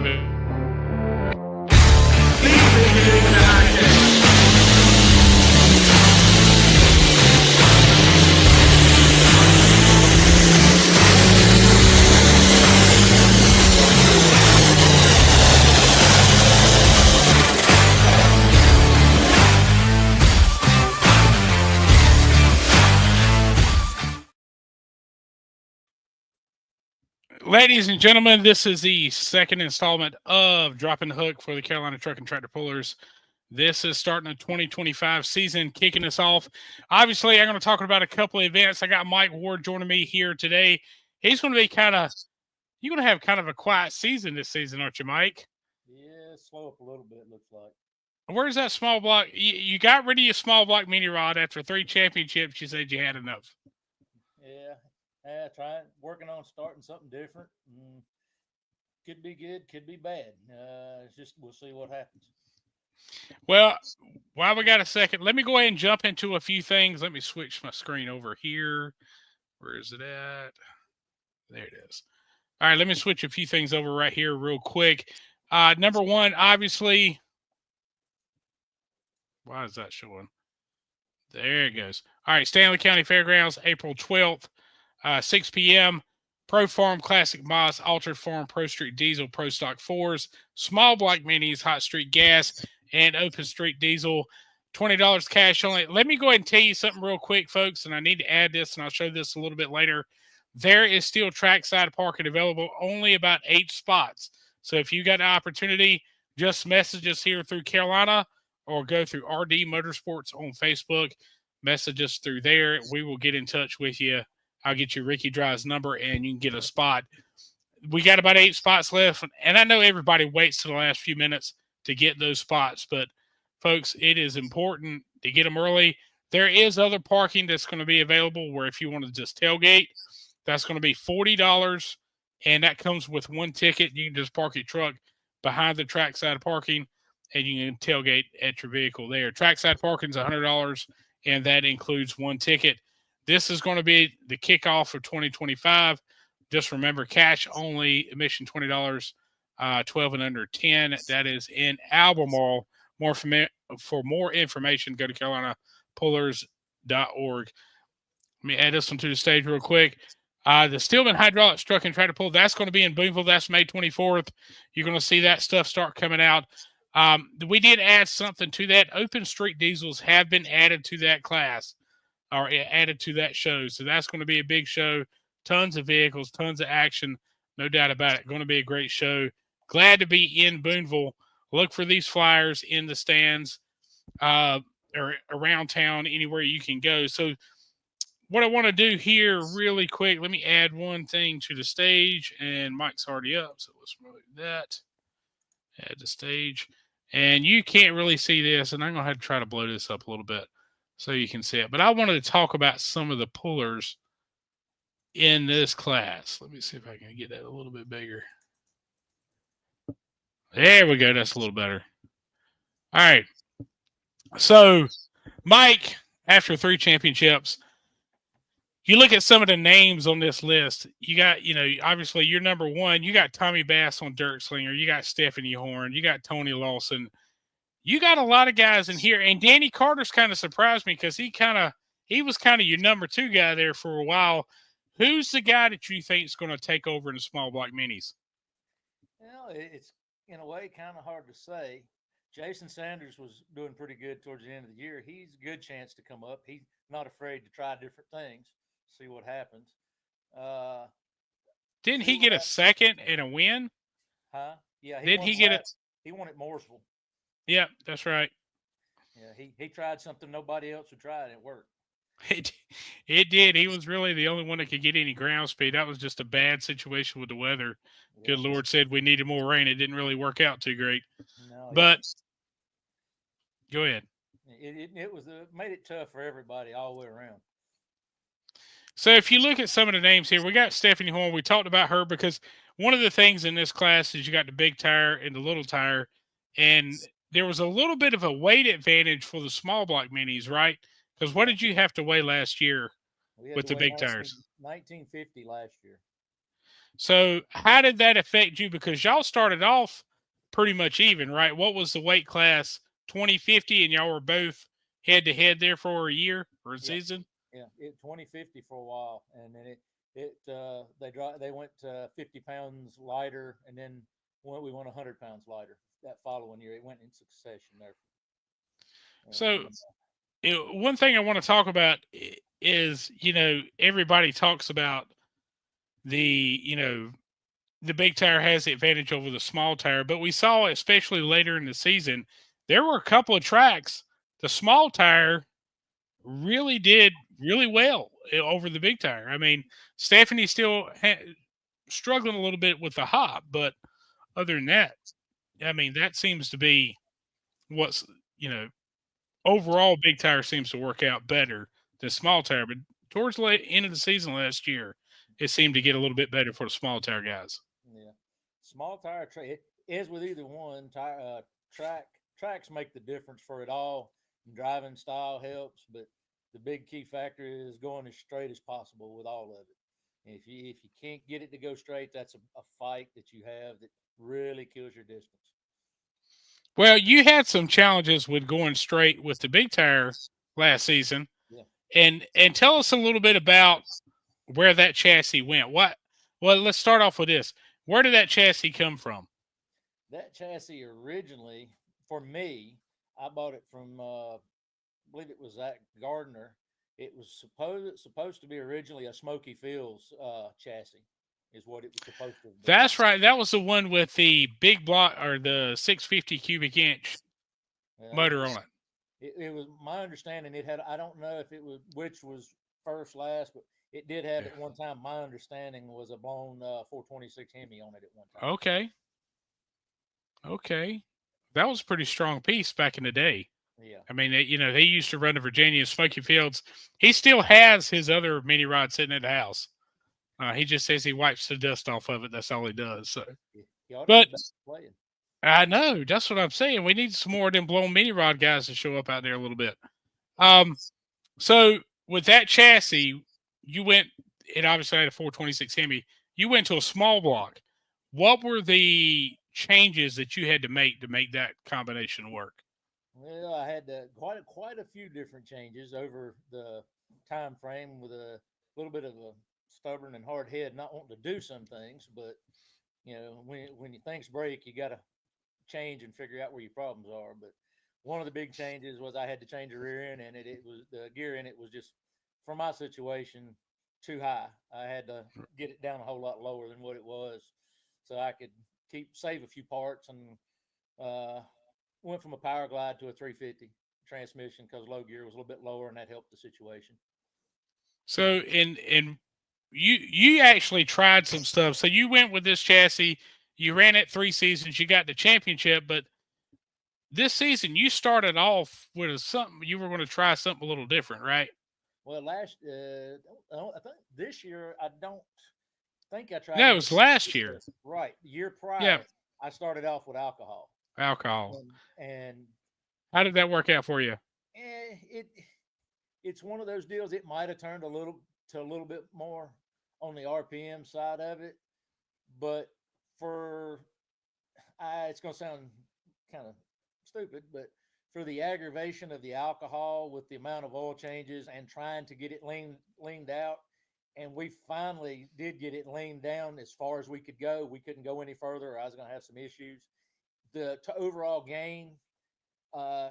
live. Ladies and gentlemen, this is the second installment of Dropping the Hook for the Carolina Truck and Tractor Pullers. This is starting the 2025 season, kicking us off. Obviously, I'm going to talk about a couple of events. I got Mike Ward joining me here today. He's going to be you're going to have kind of a quiet season this season, aren't you, Mike? Yeah, slow up a little bit, looks like. Where's that small block? You got rid of your small block mini rod after 3 championships. You said you had enough. Yeah, trying working on starting something different. Could be good, could be bad. It's just we'll see what happens. Well, while we got a second, let me go ahead and jump into a few things. Let me switch my screen over here. Where is it at? There it is. All right, let me switch a few things over right here real quick. Number one, obviously, why is that showing? There it goes. All right, Stanley County Fairgrounds, April 12th, 6 p.m. Pro Farm Classic Moss, Altered Farm Pro Street Diesel, Pro Stock 4s, Small Block Minis, Hot Street Gas, and Open Street Diesel. $20 cash only. Let me go ahead and tell you something real quick, folks, and I need to add this, and I'll show this a little bit later. There is still trackside parking available, only about 8 spots. So if you got an opportunity, just message us here through Carolina or go through RD Motorsports on Facebook. Message us through there. We will get in touch with you. I'll get you Ricky Dry's number, and you can get a spot. We got about 8 spots left, and I know everybody waits to the last few minutes to get those spots, but, folks, it is important to get them early. There is other parking that's going to be available where if you want to just tailgate, that's going to be $40, and that comes with 1 ticket. You can just park your truck behind the trackside parking, and you can tailgate at your vehicle there. Trackside parking is $100, and that includes 1 ticket. This is going to be the kickoff for 2025. Just remember, cash only, admission $20, 12 and under 10. That is in Albemarle. For more information, go to carolinapullers.org. Let me add this one to the stage real quick. The Stillman Hydraulics Truck and Tractor Pull, that's going to be in Boonville. That's May 24th. You're going to see that stuff start coming out. We did add something to that. Open Street Diesels have been added to that class or added to that show. So that's going to be a big show. Tons of vehicles, tons of action. No doubt about it. Going to be a great show. Glad to be in Boonville. Look for these flyers in the stands or around town, anywhere you can go. So what I want to do here really quick, let me add one thing to the stage, and Mike's already up, so let's remove that. Add the stage. And you can't really see this, and I'm going to have to try to blow this up a little bit so you can see it. But I wanted to talk about some of the pullers in this class. Let me see if I can get that a little bit bigger. There we go. That's a little better. All right. So, Mike, after 3 championships, you look at some of the names on this list. You got, obviously you're number 1. You got Tommy Bass on Dirt Slinger. You got Stephanie Horn. You got Tony Lawson. You got a lot of guys in here. And Danny Carter's kind of surprised me because he was kind of your number 2 guy there for a while. Who's the guy that you think is going to take over in the small block minis? Well, it's in a way kind of hard to say. Jason Sanders was doing pretty good towards the end of the year. He's a good chance to come up. He's not afraid to try different things, see what happens. Didn't he get a second and a win? Huh? Yeah. He won at Mooresville. Yeah, that's right. Yeah, he tried something nobody else would try, and it worked. It did. He was really the only one that could get any ground speed. That was just a bad situation with the weather. Yeah. Good Lord said we needed more rain. It didn't really work out too great. No, but go ahead. It made it tough for everybody all the way around. So if you look at some of the names here, we got Stephanie Horn. We talked about her because one of the things in this class is you got the big tire and the little tire, and there was a little bit of a weight advantage for the small block minis, right? Because what did you have to weigh last year with the big tires? 1950 last year. So how did that affect you? Because y'all started off pretty much even, right? What was the weight class? 2050, and y'all were both head to head there for a year or a Yeah, season. yeah. It 2050 for a while, and then they went 50 pounds lighter, and then we went 100 pounds lighter that following year. It went in succession there. So And one thing I want to talk about is, everybody talks about the, the big tire has the advantage over the small tire, but we saw, especially later in the season, there were a couple of tracks. The small tire really did really well over the big tire. I mean, Stephanie still struggling a little bit with the hop, but other than that, I mean, that seems to be what's, you know, overall big tire seems to work out better than small tire. But towards the end of the season last year, it seemed to get a little bit better for the small tire guys. yeah, small tire track is with either one tire track tracks make the difference for it all. Driving style helps, but the big key factor is going as straight as possible with all of it. If you can't get it to go straight, that's a fight that you have that really kills your distance. Well, you had some challenges with going straight with the big tire last season, Yeah, and tell us a little bit about where that chassis went. What? Well, let's start off with this. Where did that chassis come from? that chassis originally for me, I bought it from I believe it was Zach Gardner. It was supposed to be originally a Smoky Fields chassis, is what it was supposed to have been. That's right. That was the one with the big block or the 650 cubic inch It motor on was it. it was my understanding it had, I don't know if it was which was first last, but it did have Yeah. at one time. My understanding was a blown 426 Hemi on it at one time. Okay. Okay. That was a pretty strong piece back in the day. Yeah, I mean, they used to run to Virginia Smoky Fields. He still has his other mini rod sitting at the house. He just says he wipes the dust off of it. That's all he does. So, he ought to but get back to playing. I know that's what I'm saying. We need some more of them blown mini rod guys to show up out there a little bit. Yeah. Um, so with that chassis, you went. It obviously had a 426 Hemi. You went to a small block. What were the changes that you had to make that combination work? Well, I had quite a few different changes over the time frame with a little bit of a stubborn and hard head, not wanting to do some things, but when your things break, you got to change and figure out where your problems are. But one of the big changes was I had to change the rear end, and it was the gear in it was just for my situation too high. I had to get it down a whole lot lower than what it was, so I could save a few parts and uh, went from a power glide to a 350 transmission because low gear was a little bit lower, and that helped the situation. So in you actually tried some stuff. So you went with this chassis. You ran it 3 seasons. You got the championship, but this season you started off with something. You were going to try something a little different, right? Well, I think this year I don't think I tried No, it was anything. last year. Right, the year Yeah, prior, I started off with alcohol, alcohol. and How did that work out for you? it it's one of those deals. It might have turned a little bit more on the RPM side of it, but for it's going to sound kind of stupid, but for the aggravation of the alcohol with the amount of oil changes and trying to get it leaned out, and we finally did get it leaned down as far as we could go. We couldn't go any further, or I was going to have some issues. The overall gain, uh,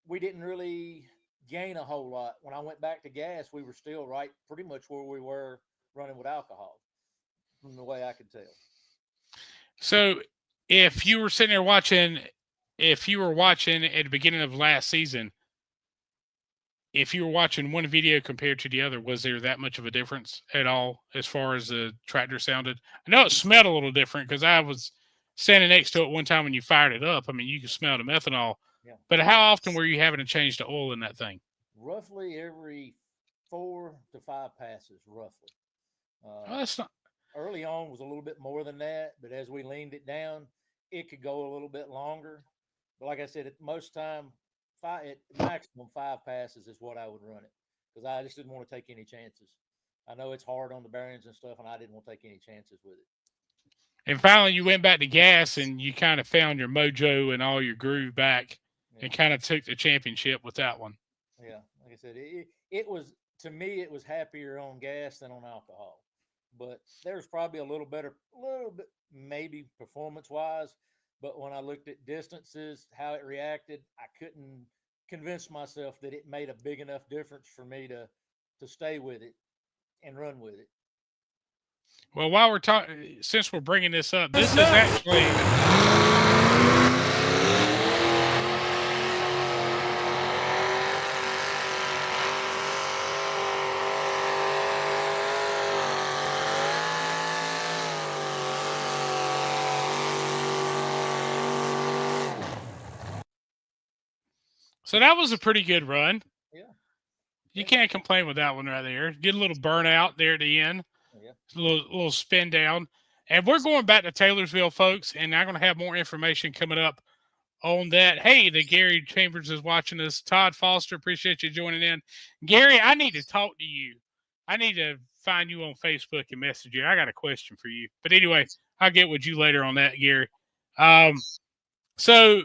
we didn't really gain a whole lot. When I went back to gas, we were still right pretty much where we were running with alcohol, from the way I could tell. So if you were sitting there watching, if you were watching at the beginning of last season, if you were watching one video compared to the other, was there that much of a difference at all as far as the tractor sounded? I know it smelled a little different because I was standing next to it one time when you fired it up. I mean, you could smell the methanol. Yeah. But how often were you having to change the oil in that thing? Roughly every 4 to 5 passes, roughly. Oh, Uh, that's not. Early on was a little bit more than that, but as we leaned it down, it could go a little bit longer. But like I said, at most time, at maximum 5 passes is what I would run it because I just didn't want to take any chances. I know it's hard on the bearings and stuff, and I didn't want to take any chances with it. And finally, you went back to gas, and you kind of found your mojo and all your groove back, Yeah, and kind of took the championship with that one. yeah. Like I said, it was to me it was happier on gas than on alcohol, but there's probably a little bit maybe performance wise. But when I looked at distances, how it reacted, I couldn't convince myself that it made a big enough difference for me to stay with it and run with it. Well, while we're talking, since we're bringing this up, this is actually so that was a pretty good run. Yeah, You yeah, can't complain with that one right there. Get a little burnout there at the end, yeah. a little spin down. And we're going back to Taylorsville, folks, and I'm going to have more information coming up on that. Hey, the Gary Chambers is watching us. Todd Foster, appreciate you joining in. Gary, I need to talk to you. I need to find you on Facebook and message you. I got a question for you. But anyway, I'll get with you later on that, Gary. So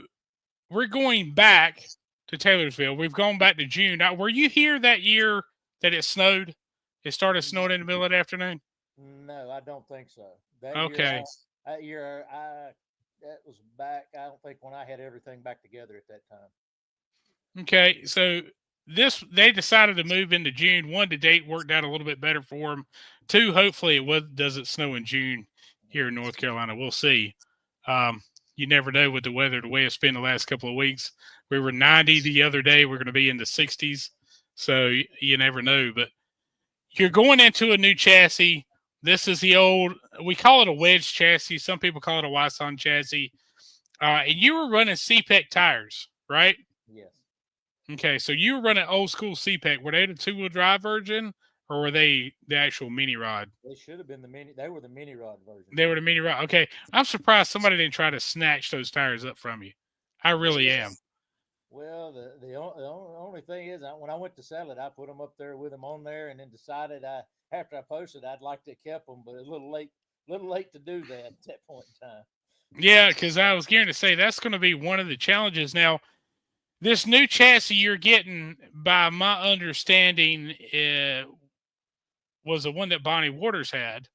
we're going back to Taylorsville. We've gone back to June. Now, were you here that year that it snowed? It started snowing in the middle of the afternoon. No, I don't think so. That year, Okay. that was back. I don't think when I had everything back together at that time. Okay. So this they decided to move into June. One, the date worked out a little bit better for them. Two, hopefully doesn't snow in June here in North Carolina. We'll see. Um, you never know with the weather, the way it's been the last couple of weeks. We were 90 the other day. We're going to be in the 60s. So you never know. But you're going into a new chassis. This is the old, we call it a wedge chassis. Some people call it a Wyson chassis. And you were running CPEC tires, right? Yes, Okay, so you were running old school CPEC. Were they the two-wheel drive version, or were they the actual mini rod? they should have been the mini. They were the mini rod version. They were the mini rod. Okay, I'm surprised somebody didn't try to snatch those tires up from you. I really am. Well, the only thing is, when I went to sell it, I put them up there with them on there, and then decided after I posted, I'd like to keep them, but a little late to do that at that point in time. Yeah, because I was going to say that's going to be one of the challenges. Now, this new chassis you're getting, by my understanding, was the one that Bonnie Waters had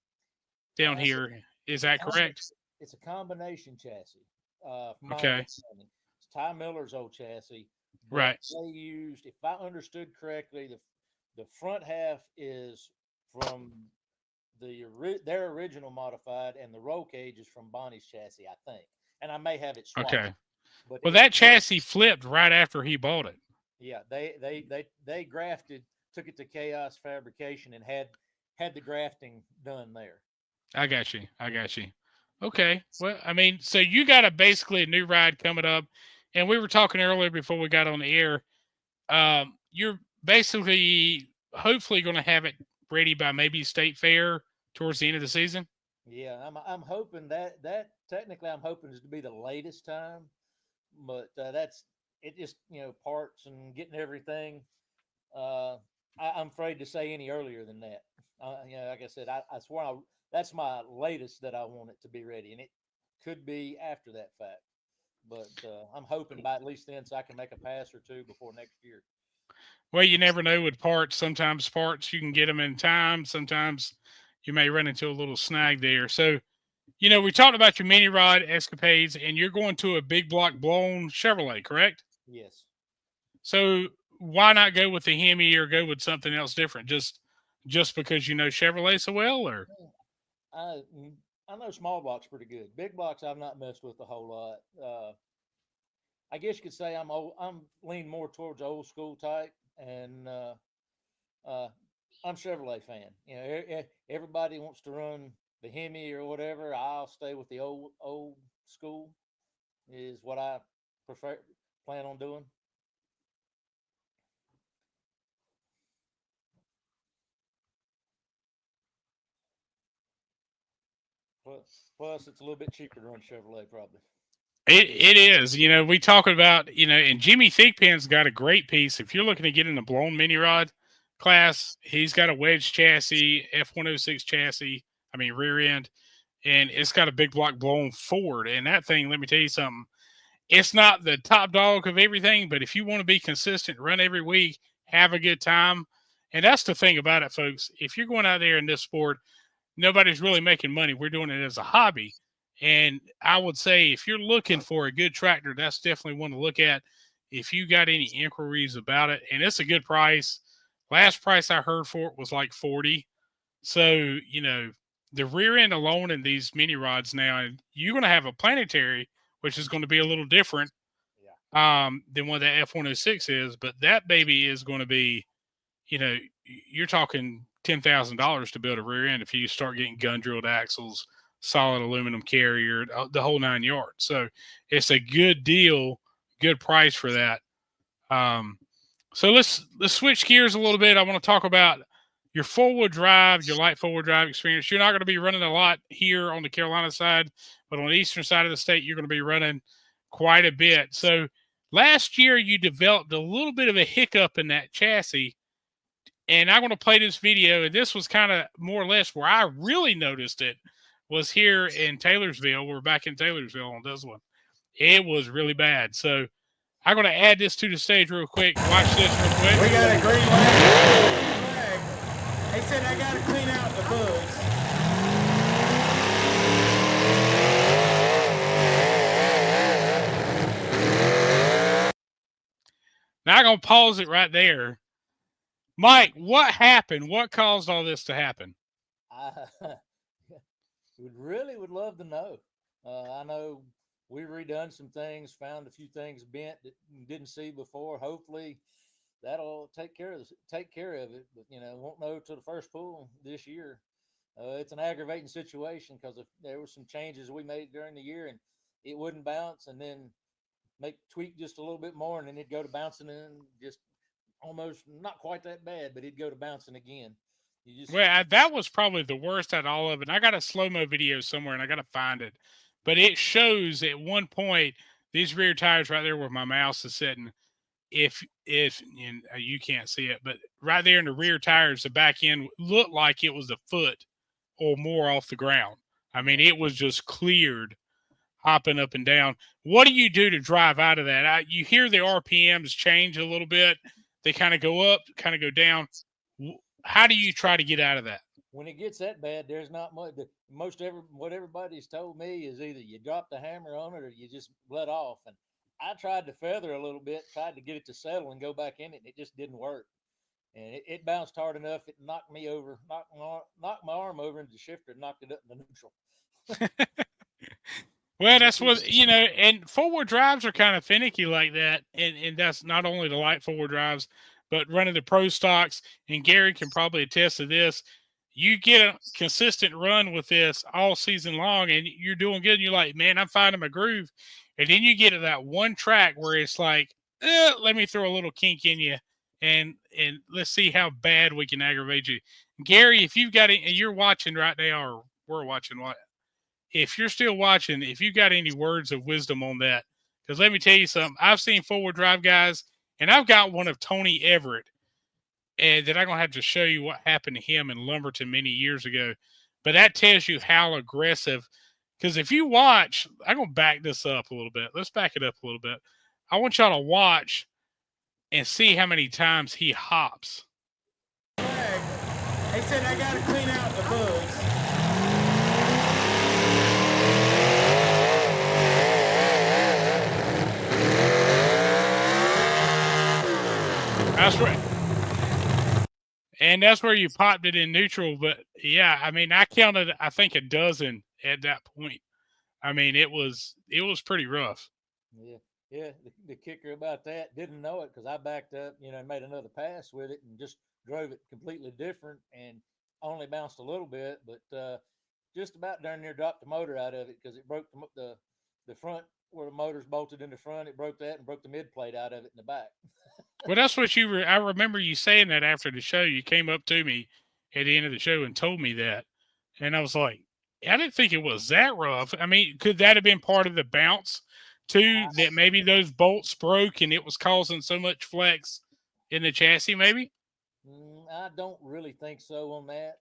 down It's here. Is a that correct? it's a combination chassis. From my Okay. understanding, it's Ty Miller's old chassis, but Right. they used, if I understood correctly, the front half is from their original modified, and the roll cage is from Bonnie's chassis, I think. And I may have it swapped, Okay. but Well, that chassis flipped right after he bought it. yeah, they grafted, took it to Chaos Fabrication, and had the grafting done there. I got you. I got you. Okay. Well, I mean, so you got basically a new ride coming up, and we were talking earlier before we got on the air. You're basically, hopefully, going to have it ready by maybe State Fair towards the end of the season. Yeah, I'm hoping that technically I'm hoping is to be the latest time, but that's it. Just parts and getting everything. Uh, I'm afraid to say any earlier than that. Like I said, I swear that's my latest that I want it to be ready, and it could be after that fact. But I'm hoping by at least then, so I can make a pass or two before next year. Well, you never know with parts. Sometimes parts you can get them in time. Sometimes you may run into a little snag there. So, we talked about your mini rod escapades, and you're going to a big block blown Chevrolet, correct? Yes. So why not go with the Hemi or go with something else different? Just because you know Chevrolet so well, or I I know small blocks pretty good. Big blocks I've not messed with a whole lot. I guess you could say I'm lean more towards old school type, and uh, I'm Chevrolet fan. Everybody wants to run the Hemi or whatever. I'll stay with the old school. Is what I prefer plan on doing. Plus, it's a little bit cheaper to run Chevrolet, probably. it is. We talk about and Jimmy Thigpen's got a great piece. If you're looking to get in the blown mini rod class, he's got a wedge chassis, F106 chassis. I mean rear end, and it's got a big block blown forward. And that thing, let me tell you something, it's not the top dog of everything, but if you want to be consistent, run every week, have a good time. And that's the thing about it, folks. If you're going out there in this sport, nobody's really making money. We're doing it as a hobby. And I would say if you're looking for a good tractor, that's definitely one to look at. If you got any inquiries about it, and it's a good price. Last price I heard for it was like 40. So, the rear end alone in these mini rods now, you're going to have a planetary, which is going to be a little different than what the F-106 is. But that baby is going to be, you're talking $10,000 to build a rear end if you start getting gun drilled axles, solid aluminum carrier, the whole 9 yards. So it's a good deal, good price for that. So let's switch gears a little bit. I want to talk about your four-wheel drive, your light four-wheel drive experience. You're not going to be running a lot here on the Carolina side, but on the eastern side of the state, you're going to be running quite a bit. So last year, you developed a little bit of a hiccup in that chassis, and I'm going to play this video. And this was kind of more or less where I really noticed it was here in Taylorsville. We're back in Taylorsville on this one. It was really bad. So I'm going to add this to the stage real quick. Watch this real quick. We got a green flag. They said I got to clean out the bugs. Now I'm going to pause it right there. Mike, what happened? What caused all this to happen? I would love to know. I know we redone some things, found a few things bent that you didn't see before. Hopefully that'll take care of it. But won't know till the first pull this year. It's an aggravating situation because if there were some changes we made during the year and it wouldn't bounce, and then tweak just a little bit more, and then it'd go to bouncing and just almost not quite that bad, but it'd go to bouncing again. That was probably the worst out of all of it. And I got a slow-mo video somewhere, and I got to find it. But it shows at one point, these rear tires right there where my mouse is sitting, if and you can't see it, but right there in the rear tires, the back end looked like it was a foot or more off the ground. I mean, it was just cleared, hopping up and down. What do you do to drive out of that? You hear the RPMs change a little bit. They kind of go up, kind of go down. How do you try to get out of that? When it gets that bad, there's not much. What everybody's told me is either you drop the hammer on it or you just let off. And I tried to feather a little bit, tried to get it to settle and go back in it, and it just didn't work. And it bounced hard enough, it knocked me over, knocked my arm over into the shifter, and knocked it up into neutral. Well, that's what, and four-wheel drives are kind of finicky like that. And that's not only the light four-wheel drives, but running the pro stocks. And Gary can probably attest to this. You get a consistent run with this all season long, and you're doing good. And you're like, man, I'm finding my groove. And then you get to that one track where it's like, let me throw a little kink in you, and let's see how bad we can aggravate you. Gary, if you've got it, and you're watching right now, or we're watching, if you're still watching, if you got any words of wisdom on that, because let me tell you something. I've seen four-wheel drive guys, and I've got one of Tony Everett, and that I'm going to have to show you what happened to him in Lumberton many years ago. But that tells you how aggressive, because if you watch, I'm going to back this up a little bit. Let's back it up a little bit. I want y'all to watch and see how many times he hops. They said I got to clean out the bugs. That's right. And that's where you popped it in neutral. But yeah, I mean, I counted, I think, a dozen at that point. I mean, it was pretty rough. Yeah. The kicker about that, didn't know it because I backed up, and made another pass with it and just drove it completely different and only bounced a little bit, but just about darn near dropped the motor out of it because it broke the front where the motor's bolted in the front. It broke that and broke the mid plate out of it in the back. Well, that's what I remember you saying that after the show. You came up to me at the end of the show and told me that. And I was like, I didn't think it was that rough. I mean, could that have been part of the bounce too, that maybe those bolts broke and it was causing so much flex in the chassis maybe? I don't really think so on that.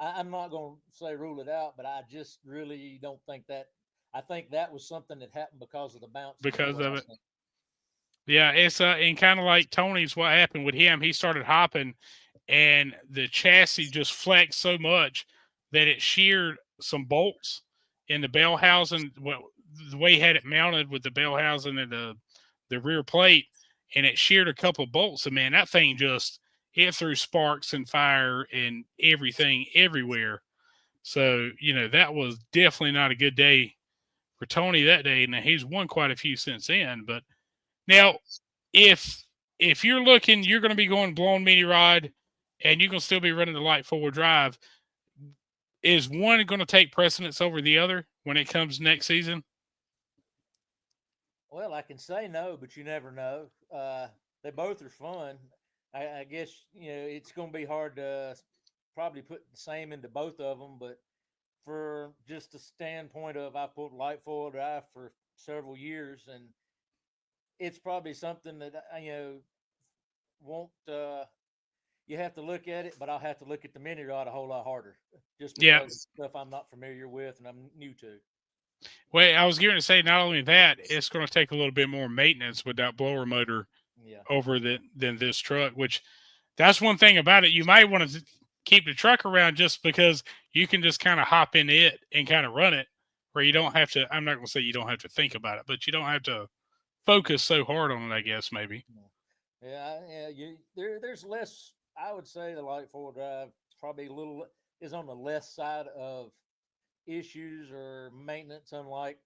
I'm not going to say rule it out, but I just really don't think that. I think that was something that happened because of the bounce. because of it. Yeah, it's and kind of like Tony's. What happened with him? He started hopping, and the chassis just flexed so much that it sheared some bolts in the bell housing. Well, the way he had it mounted with the bell housing and the rear plate, and it sheared a couple of bolts. And man, that thing just it threw sparks and fire and everything everywhere. So that was definitely not a good day for Tony that day. Now he's won quite a few since then, but now if you're looking, you're going to be going blown mini rod, and you can still be running the light four-wheel drive. Is one going to take precedence over the other when it comes next season? Well, I can say no, but you never know. They both are fun. I guess it's going to be hard to probably put the same into both of them, but for just the standpoint of I've pulled light four-wheel drive for several years, and it's probably something that won't. You have to look at it, but I'll have to look at the mini rod a whole lot harder, just because of stuff I'm not familiar with and I'm new to. Well, I was going to say not only that, it's going to take a little bit more maintenance with that blower motor over than this truck. Which that's one thing about it. You might want to keep the truck around just because you can just kind of hop in it and kind of run it, where you don't have to. I'm not going to say you don't have to think about it, but you don't have to focus so hard on it, I guess, maybe. Yeah. There's less. I would say the light four-wheel drive probably is on the less side of issues or maintenance, unlike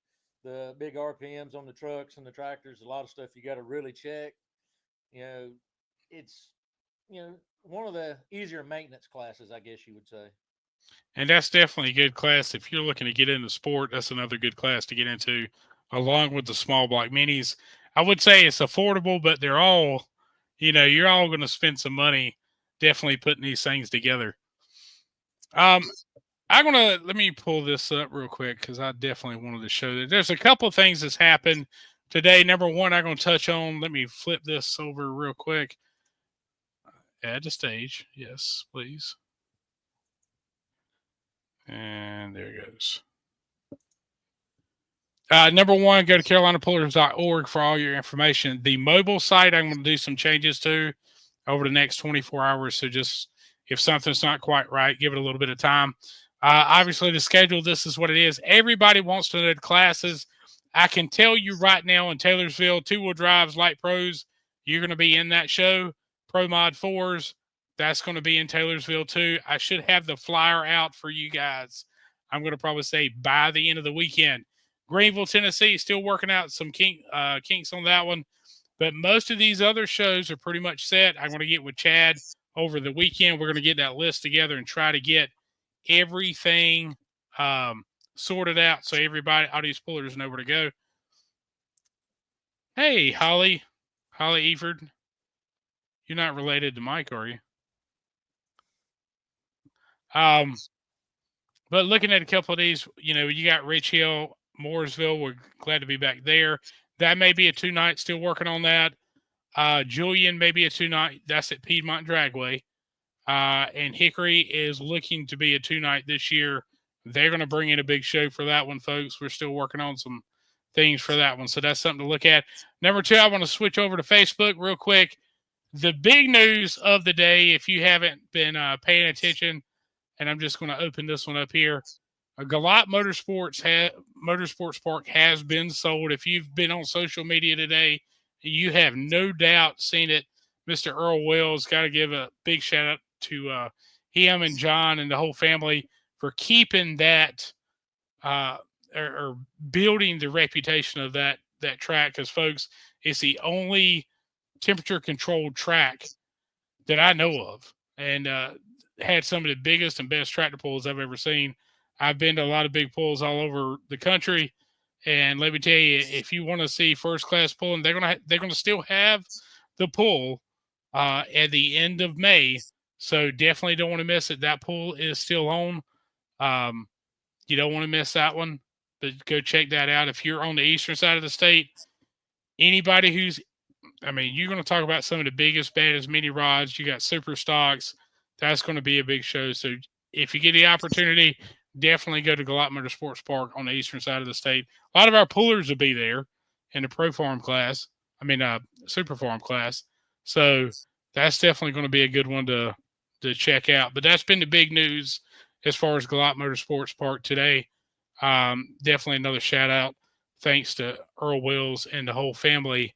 the big RPMs on the trucks and the tractors. A lot of stuff you got to really check. It's one of the easier maintenance classes, I guess you would say. And that's definitely a good class. If you're looking to get into sport, that's another good class to get into, along with the small block minis. I would say it's affordable, but they're all, you're all going to spend some money definitely putting these things together. Let me pull this up real quick because I definitely wanted to show that there's a couple of things that's happened today. Number one, I'm going to touch on. Let me flip this over real quick. Add to stage. Yes, please. And there it goes. Number one, go to carolinapullers.org for all your information. The mobile site, I'm going to do some changes to over the next 24 hours. So just if something's not quite right, give it a little bit of time. Obviously, the schedule, this is what it is. Everybody wants to know the classes. I can tell you right now in Taylorsville, two-wheel drives, light pros, you're going to be in that show. Pro Mod 4s, that's going to be in Taylorsville too. I should have the flyer out for you guys. I'm going to probably say by the end of the weekend. Greenville, Tennessee, still working out some kinks on that one. But most of these other shows are pretty much set. I'm going to get with Chad over the weekend. We're going to get that list together and try to get everything sorted out so everybody, all these pullers, know where to go. Hey, Holly Eford. You're not related to Mike, are you? But looking at a couple of these, you got Rich Hill, Mooresville. We're glad to be back there. That may be a 2-night. Still working on that. Julian may be a 2-night. That's at Piedmont Dragway. And Hickory is looking to be a 2-night this year. They're going to bring in a big show for that one, folks. We're still working on some things for that one. So that's something to look at. Number two, I want to switch over to Facebook real quick. The big news of the day, if you haven't been paying attention, and I'm just going to open this one up here. Galat Motorsports Park has been sold. If you've been on social media today, you have no doubt seen it. Mr. Earl Wells, got to give a big shout out to him and John and the whole family for keeping that or building the reputation of that track. Because, folks, it's the only temperature controlled track that I know of, and had some of the biggest and best tractor pulls I've ever seen. I've been to a lot of big pulls all over the country, and let me tell you, if you want to see first class pulling, they're gonna still have the pull at the end of May. So definitely don't want to miss it. That pull is still on. You don't want to miss that one, but go check that out. If you're on the eastern side of the state, anybody you're going to talk about some of the biggest, baddest mini rods. You got super stocks. That's going to be a big show. So if you get the opportunity, definitely go to Galot Motorsports Park on the eastern side of the state. A lot of our pullers will be there in the Pro Farm class. Super Farm class. So that's definitely going to be a good one to check out. But that's been the big news as far as Galot Motorsports Park today. Definitely another shout out. Thanks to Earl Wills and the whole family,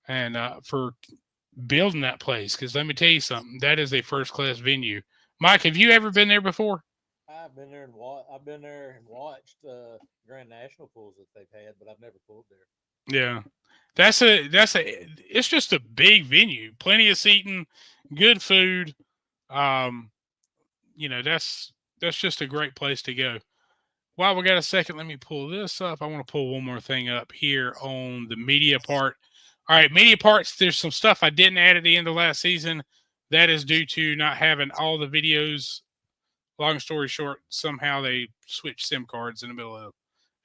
and for building that place. Because let me tell you something, that is a first class venue. Mike, have you ever been there before? I've been there and watched Grand National pools that they've had, but I've never pulled there. Yeah, it's just a big venue, plenty of seating, good food. That's just a great place to go. While we got a second, let me pull this up. I want to pull one more thing up here on the media part. All right, media parts. There's some stuff I didn't add at the end of last season. That is due to not having all the videos. Long story short, somehow they switched SIM cards in the middle of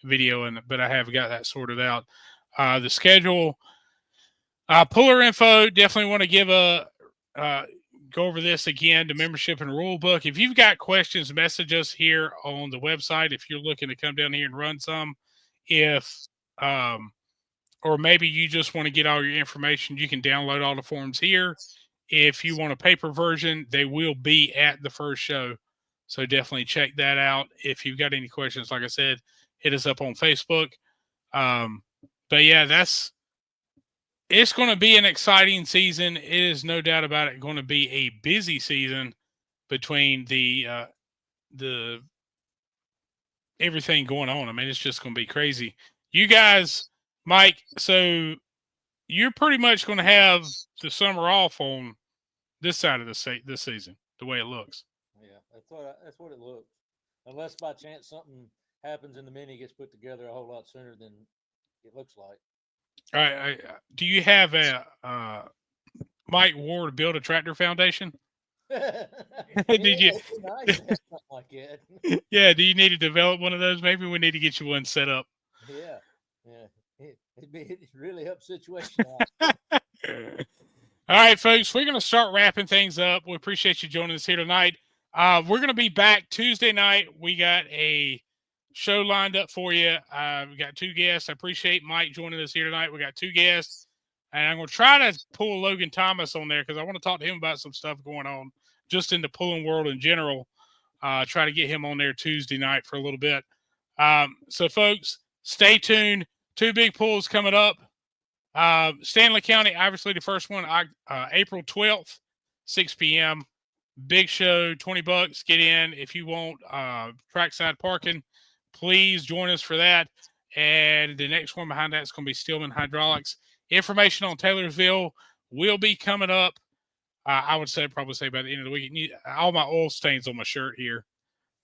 the video, but I have got that sorted out. The schedule, puller info. Definitely want to give go over this again, the membership and rule book. If you've got questions, message us here on the website. If you're looking to come down here and run some, or maybe you just want to get all your information, you can download all the forms here. If you want a paper version, they will be at the first show. So definitely check that out. If you've got any questions, like I said, hit us up on Facebook. But yeah, it's going to be an exciting season. It is no doubt about it going to be a busy season between the everything going on. I mean, it's just going to be crazy. You guys, Mike, so you're pretty much going to have the summer off on this side of the state this season, the way it looks. Yeah, that's what it looks. Unless by chance something happens and the mini gets put together a whole lot sooner than it looks like. All right. Do you have a Mike Ward Build a Tractor Foundation? Did you? Nice something like that. Yeah. Do you need to develop one of those? Maybe we need to get you one set up. Yeah. It'd really help situation out. All right, folks, we're going to start wrapping things up. We appreciate you joining us here tonight. We're going to be back Tuesday night. We got a show lined up for you. We got two guests. I appreciate Mike joining us here tonight. We got two guests, and I'm going to try to pull Logan Thomas on there because I want to talk to him about some stuff going on just in the pulling world in general. Try to get him on there Tuesday night for a little bit. So, folks, stay tuned. Two big pulls coming up. Stanley County, obviously the first one, April 12th, 6 p.m. Big show, $20. Get in. If you want trackside parking, please join us for that. And the next one behind that is going to be Stillman Hydraulics. Information on Taylorsville will be coming up. I would probably say by the end of the week. All my oil stains on my shirt here.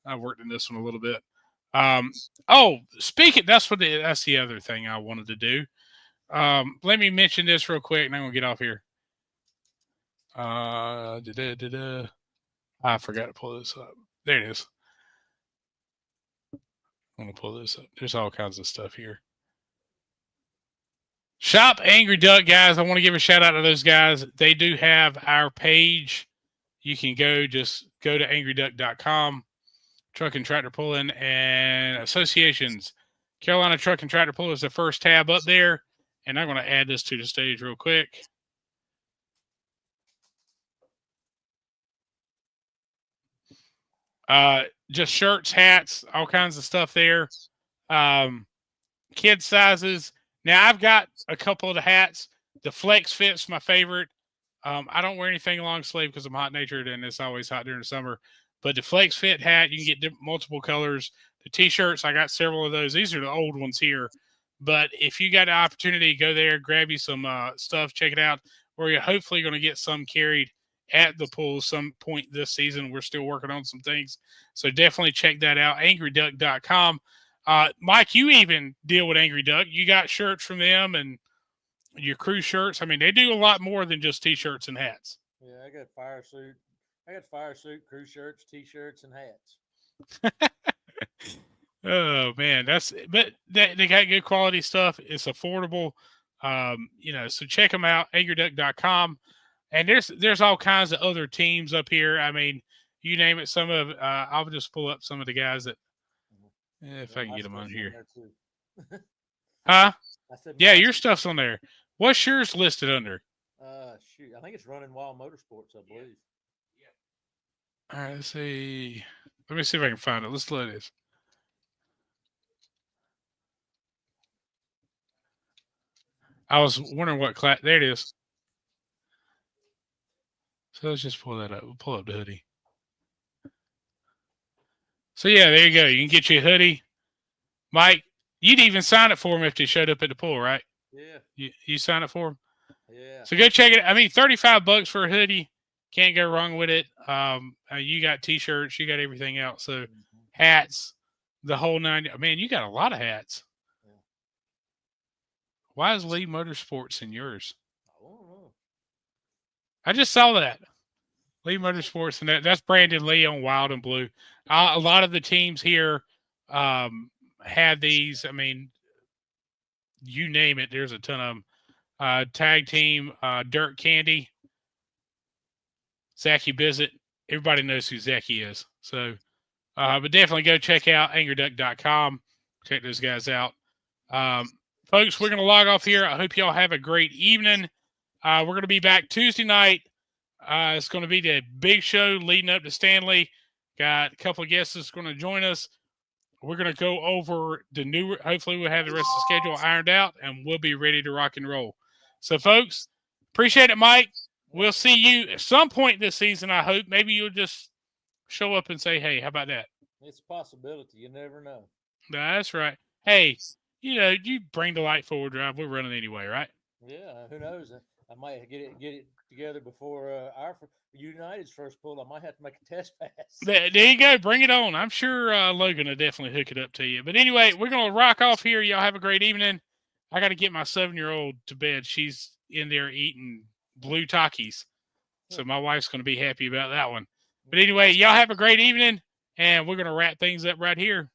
I worked in this one a little bit. That's the other thing I wanted to do. Let me mention this real quick, and I'm gonna get off here. I forgot to pull this up. There it is. I'm gonna pull this up. There's all kinds of stuff here. Shop Angry Duck, guys. I want to give a shout out to those guys. They do have our page. You can go to angryduck.com. Truck and Tractor Pulling and Associations. Carolina Truck and Tractor Pull is the first tab up there. And I'm going to add this to the stage real quick. Just shirts, hats, all kinds of stuff there. Kid sizes. Now, I've got a couple of the hats. The Flex Fit's my favorite. I don't wear anything long sleeve because I'm hot-natured, and it's always hot during the summer. But the Flex Fit hat, you can get multiple colors. The T-shirts, I got several of those. These are the old ones here. But if you got the opportunity, go there, grab you some stuff, check it out. We're hopefully going to get some carried at the pool some point this season. We're still working on some things. So definitely check that out, angryduck.com. Mike, you even deal with Angry Duck. You got shirts from them and your crew shirts. I mean, they do a lot more than just T-shirts and hats. Yeah, I got fire suit, crew shirts, T-shirts, and hats. Oh man, they got good quality stuff. It's affordable. So check them out, angryduck.com. And there's all kinds of other teams up here. I mean, you name it. Some of I'll just pull up some of the guys that if I can My get them on stuff's here. there, too. Huh? I said, Yeah, my your stuff's on there. What's yours listed under? shoot, I think it's Running Wild Motorsports, I believe. All right, let's see. Let me see if I can find it. Let's load this. I was wondering what class. There it is. So let's just pull that up. We'll pull up the hoodie. So yeah, there you go. You can get you a hoodie. Mike, you'd even sign it for them if they showed up at the pool, right? Yeah. You sign it for them? Yeah. So go check it. I mean, $35 for a hoodie. Can't go wrong with it. You got t-shirts, you got everything else. So hats, the whole nine. Man, you got a lot of hats. Yeah. Why is Lee Motorsports in yours? I don't know. I just saw that. Lee Motorsports, and that's Brandon Lee on Wild and Blue. A lot of the teams here had these. I mean, you name it, there's a ton of them. Tag team, Dirt Candy, Zachy Bizzett. Everybody knows who Zachy is. So, but definitely go check out angryduck.com. Check those guys out. Folks, we're going to log off here. I hope y'all have a great evening. We're going to be back Tuesday night. It's going to be the big show leading up to Stanley. Got a couple of guests that's going to join us. We're going to go over the new, hopefully we'll have the rest of the schedule ironed out and we'll be ready to rock and roll. So folks, appreciate it, Mike. We'll see you at some point this season, I hope. Maybe you'll just show up and say, hey, how about that? It's a possibility. You never know. That's right. Hey, you bring the light forward drive. We're running anyway, right? Yeah, who knows? I might get it together before our United's first pull. I might have to make a test pass. There you go. Bring it on. I'm sure Logan will definitely hook it up to you. But anyway, we're going to rock off here. Y'all have a great evening. I got to get my 7-year-old to bed. She's in there eating blue Takis. So my wife's going to be happy about that one. But anyway, y'all have a great evening, and we're going to wrap things up right here.